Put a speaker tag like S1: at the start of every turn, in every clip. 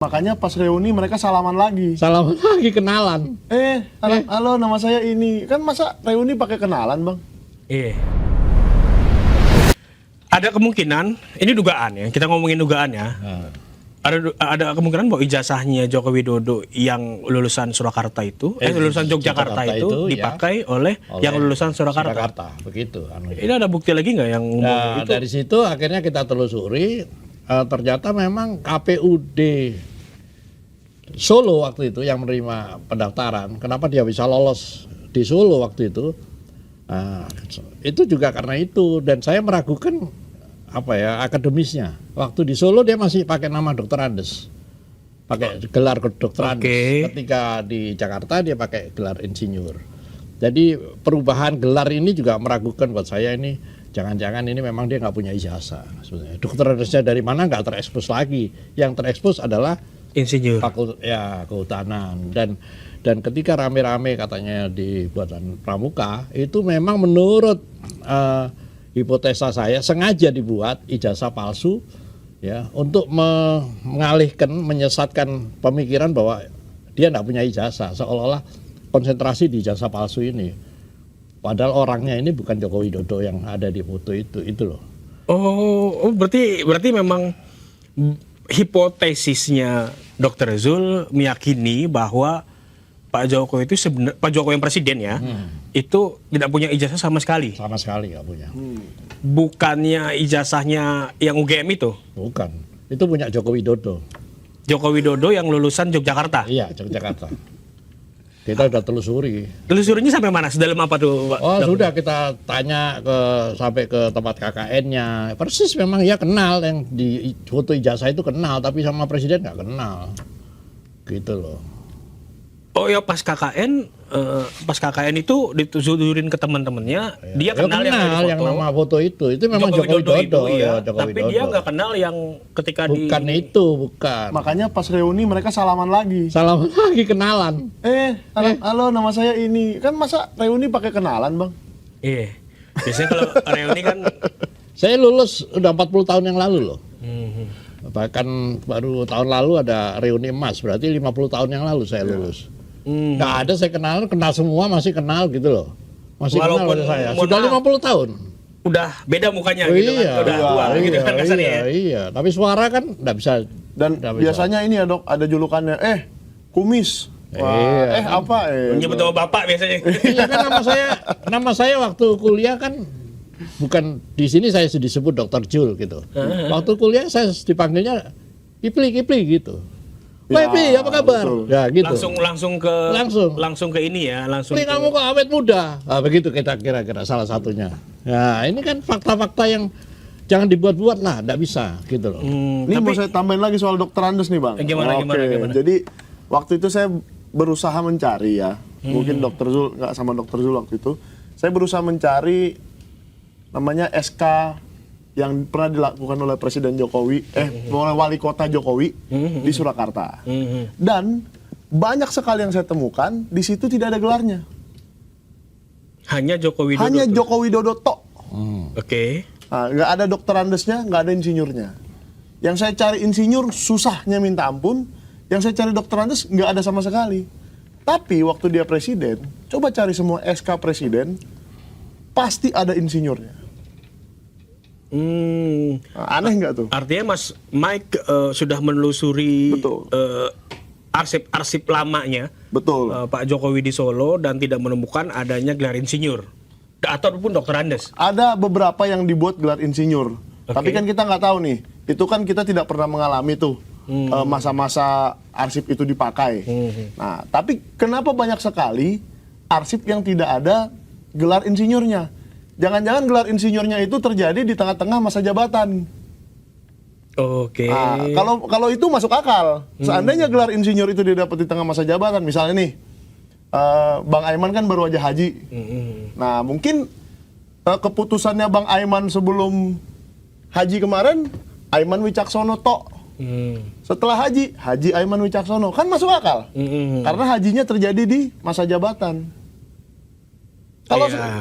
S1: Makanya pas reuni mereka salaman lagi.
S2: Salaman lagi, kenalan.
S1: Halo, nama saya ini. Kan masa reuni pakai kenalan, Bang?
S3: Iya. Ada kemungkinan, ini dugaan ya, kita ngomongin dugaan ya. Ada kemungkinan bahwa ijazahnya Joko Widodo yang lulusan Surakarta itu, lulusan Yogyakarta itu dipakai oleh yang lulusan Surakarta.
S2: Begitu.
S3: Ini ada bukti lagi nggak yang
S2: Nah,
S3: itu?
S2: dari situ akhirnya kita telusuri, ternyata memang KPUD Solo waktu itu yang menerima pendaftaran. Kenapa dia bisa lolos di Solo waktu itu? Nah, itu juga karena itu, dan saya meragukan akademisnya. Waktu di Solo dia masih pakai nama Dr. Andes, pakai gelar Dr. Andes. Ketika di Jakarta dia pakai gelar insinyur. Jadi perubahan gelar ini juga meragukan buat saya, ini jangan-jangan ini memang dia nggak punya ijazah sebenarnya. Dr. Andesnya dari mana nggak terekspos lagi. Yang terekspos adalah
S3: Insinyur.
S2: Kehutanan. Dan ketika rame-rame katanya di buatan pramuka, itu memang menurut hipotesa saya sengaja dibuat ijazah palsu ya, untuk mengalihkan, menyesatkan pemikiran bahwa dia tidak punya ijazah, seolah-olah konsentrasi di ijazah palsu ini. Padahal orangnya ini bukan Joko Widodo yang ada di foto itu loh.
S3: Oh, berarti memang hipotesisnya Dr. Zul meyakini bahwa Pak Jokowi itu sebenarnya, Pak Jokowi yang presiden ya, itu tidak punya ijazah sama sekali.
S2: Sama sekali nggak punya.
S3: Bukannya ijazahnya yang UGM itu?
S2: Bukan. Itu punya Joko Widodo.
S3: Joko Widodo yang lulusan Yogyakarta?
S2: Iya, Yogyakarta. Kita udah telusuri.
S3: Telusurinya sampai mana? Sedalam apa tuh, Pak?
S2: Oh, sudah kita tanya sampai ke tempat KKN-nya. Persis memang ya kenal, yang di foto ijazah itu kenal, tapi sama presiden nggak kenal. Gitu loh.
S3: Oh ya, pas KKN itu ditujurin ke teman-temannya, dia kenal
S2: yang nama foto itu memang Joko Widodo.
S3: Tapi dia nggak kenal yang ketika
S2: bukan.
S1: Makanya pas reuni mereka salaman lagi.
S2: Salaman lagi, kenalan.
S1: Halo, nama saya ini. Kan masa reuni pakai kenalan, Bang?
S3: Iya. Biasanya kalau reuni kan
S2: saya lulus udah 40 tahun yang lalu loh. Bahkan baru tahun lalu ada reuni emas, berarti 50 tahun yang lalu saya lulus. Nggak ada, saya kenal semua, masih kenal gitu loh. Masih
S3: walaupun
S2: kenal saya. Sudah 50 tahun.
S3: Udah beda mukanya gitu kan. Udah tua gitu kan kasarnya ya.
S2: Iya, tapi suara kan nggak bisa.
S1: Dan biasanya ini ya, Dok, ada julukannya kumis.
S3: Menyebut nama bapak biasanya.
S2: Iya kan, nama saya waktu kuliah kan bukan di sini saya disebut Dr. Jul gitu. Waktu kuliah saya dipanggilnya Kipli gitu. Ipli, apa kabar? Ya gitu.
S3: Langsung ke ini ya,
S2: Kipli, kamu kok awet muda. Nah, begitu kita kira-kira salah satunya. Nah, ini kan fakta-fakta yang jangan dibuat-buat lah, enggak bisa gitu loh.
S1: Ini mau saya tambahin lagi soal Dr. Andes nih, Bang.
S3: Gimana?
S1: Jadi waktu itu saya berusaha mencari ya. Mungkin Dr. Zul nggak sama Dr. Zul waktu itu. Saya berusaha mencari namanya SK yang pernah dilakukan oleh Presiden Jokowi, oleh Wali Kota Jokowi di Surakarta. Dan banyak sekali yang saya temukan, di situ tidak ada gelarnya.
S3: Hanya Joko Widodo.
S1: Hanya Joko Widodo tok.
S3: Oke.
S1: Nah, nggak ada Dr. Andesnya, nggak ada insinyurnya. Yang saya cari insinyur susahnya minta ampun, yang saya cari Dr. Andes nggak ada sama sekali. Tapi waktu dia presiden, coba cari semua SK presiden, pasti ada insinyurnya. Aneh nggak tuh?
S3: Artinya Mas Mike sudah menelusuri arsip lamanya.
S1: Betul.
S3: Pak Jokowi di Solo dan tidak menemukan adanya gelar insinyur ataupun Dr. Andes.
S1: Ada beberapa yang dibuat gelar insinyur. Tapi kan kita nggak tahu nih. Itu kan kita tidak pernah mengalami tuh masa-masa arsip itu dipakai. Nah, tapi kenapa banyak sekali arsip yang tidak ada gelar insinyurnya? Jangan-jangan gelar insinyurnya itu terjadi di tengah-tengah masa jabatan.
S3: Oke.
S1: Nah, kalau itu masuk akal. Seandainya gelar insinyur itu didapat di tengah masa jabatan, misalnya nih, Bang Aiman kan baru aja haji. Nah, mungkin keputusannya Bang Aiman sebelum haji kemarin, Aiman Wicaksono tok. Setelah haji Aiman Wicaksono, kan masuk akal. Karena hajinya terjadi di masa jabatan.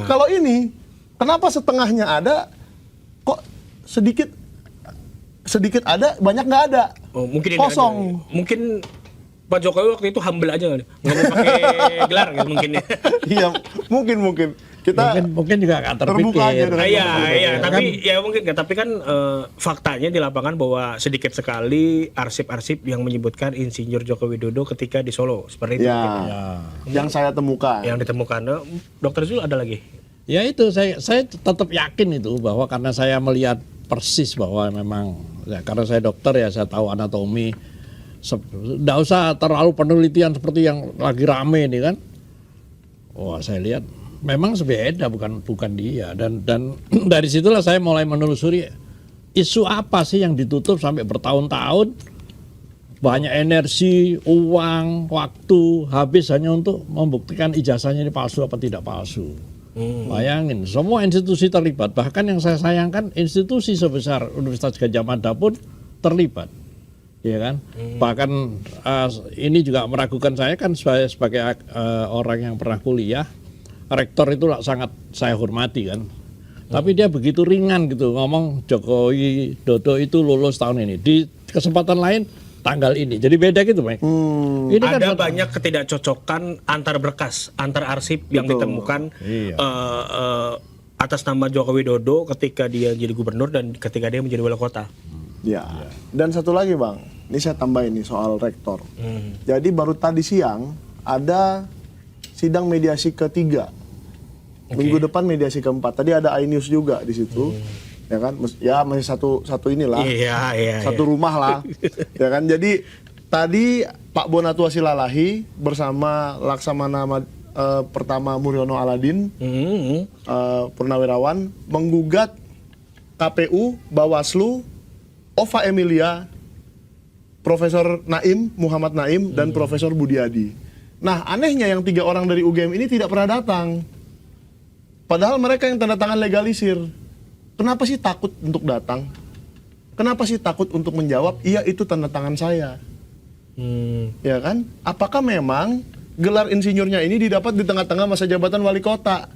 S1: Kalau ini kenapa setengahnya ada, kok sedikit ada, banyak nggak ada?
S3: Oh, mungkin ini
S1: Kosong.
S3: aja. Mungkin Pak Jokowi waktu itu humble aja nggak mau pakai gelar gitu mungkin ya.
S1: Iya, mungkin kita
S2: Mungkin juga nggak terpikir.
S1: terbuka aja dengan
S3: Iya,
S2: Kan-
S3: tapi ya mungkin nggak. Tapi kan faktanya di lapangan bahwa sedikit sekali arsip-arsip yang menyebutkan Insinyur Joko Widodo ketika di Solo seperti itu.
S1: ya,
S2: Ya.
S1: yang saya temukan.
S3: Yang ditemukan. Dokter Zul ada lagi.
S2: Ya itu saya tetap yakin itu bahwa karena saya melihat persis bahwa memang ya, karena saya dokter ya saya tahu anatomi. Nggak usah terlalu penelitian seperti yang lagi rame ini kan. Wah saya lihat memang beda bukan dia dan dari situlah saya mulai menelusuri isu apa sih yang ditutup sampai bertahun-tahun, banyak energi, uang, waktu habis hanya untuk membuktikan ijazahnya ini palsu apa tidak palsu. Bayangin, semua institusi terlibat. Bahkan yang saya sayangkan institusi sebesar Universitas Gadjah Mada pun terlibat, ya kan? Bahkan ini juga meragukan saya kan sebagai orang yang pernah kuliah, rektor itu sangat saya hormati kan. Tapi dia begitu ringan gitu ngomong Jokowi Dodo itu lulus tahun ini. Di kesempatan lain tanggal ini. Jadi beda gitu, Mike. Ini
S3: Ada banyak ketidakcocokan antar berkas, antar arsip yang ditemukan
S2: Iya.
S3: atas nama Joko Widodo ketika dia jadi gubernur dan ketika dia menjadi wali kota.
S1: Ya. Dan satu lagi Bang, ini saya tambahin nih soal rektor. Jadi baru tadi siang ada sidang mediasi ketiga. Minggu depan mediasi keempat. Tadi ada iNews juga di situ. Ya kan? Ya masih satu inilah.
S3: Iya.
S1: Satu rumah lah. Ya kan? Jadi tadi Pak Bonatua Silalahi bersama Laksamana pertama Muryono Aladin Purnawirawan menggugat KPU, Bawaslu, Ova Emilia, Profesor Naim, Muhammad Naim, dan Profesor Budiadi. Nah, anehnya yang 3 orang dari UGM ini tidak pernah datang. Padahal mereka yang tanda tangan legalisir. Kenapa sih takut untuk datang? Kenapa sih takut untuk menjawab, iya itu tanda tangan saya? Ya kan? Apakah memang gelar insinyurnya ini didapat di tengah-tengah masa jabatan wali kota?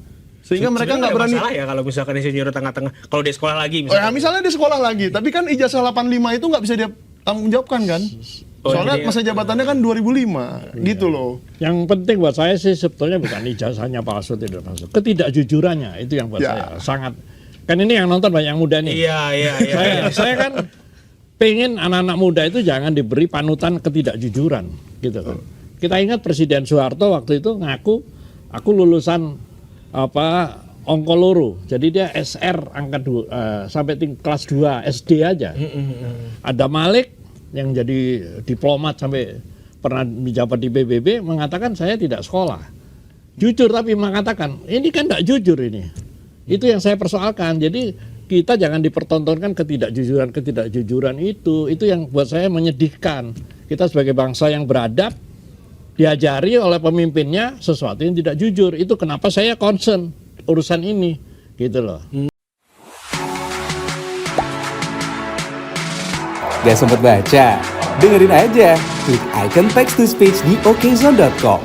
S1: Sehingga mereka nggak berani.
S3: Masalah ya kalau misalkan insinyur tengah-tengah, kalau dia sekolah lagi
S1: Oh ya, misalnya dia sekolah lagi, tapi kan ijazah 85 itu nggak bisa dia tanggung jawabkan kan? Soalnya
S3: jadi-
S1: masa jabatannya kan 2005, gitu loh.
S2: Yang penting buat saya sih sebetulnya bukan ijazahnya palsu tidak palsu, ketidakjujurannya itu yang buat
S1: Ya.
S2: saya sangat. Kan ini yang nonton banyak yang muda nih.
S3: Iya.
S2: Saya kan pengen anak-anak muda itu jangan diberi panutan ketidakjujuran, gitu kan. Kita ingat Presiden Soeharto waktu itu ngaku, aku lulusan Onkoloro, jadi dia SR angkat sampai kelas 2 SD aja. Ada Malik yang jadi diplomat sampai pernah menjabat di PBB mengatakan saya tidak sekolah. Jujur tapi mengatakan ini kan tidak jujur ini. Itu yang saya persoalkan. Jadi kita jangan dipertontonkan ketidakjujuran itu yang buat saya menyedihkan. Kita sebagai bangsa yang beradab diajari oleh pemimpinnya sesuatu yang tidak jujur. Itu kenapa saya concern urusan ini, gitu loh.
S4: Gak sempet baca? Dengerin aja, klik icon text to speech di okezone.com.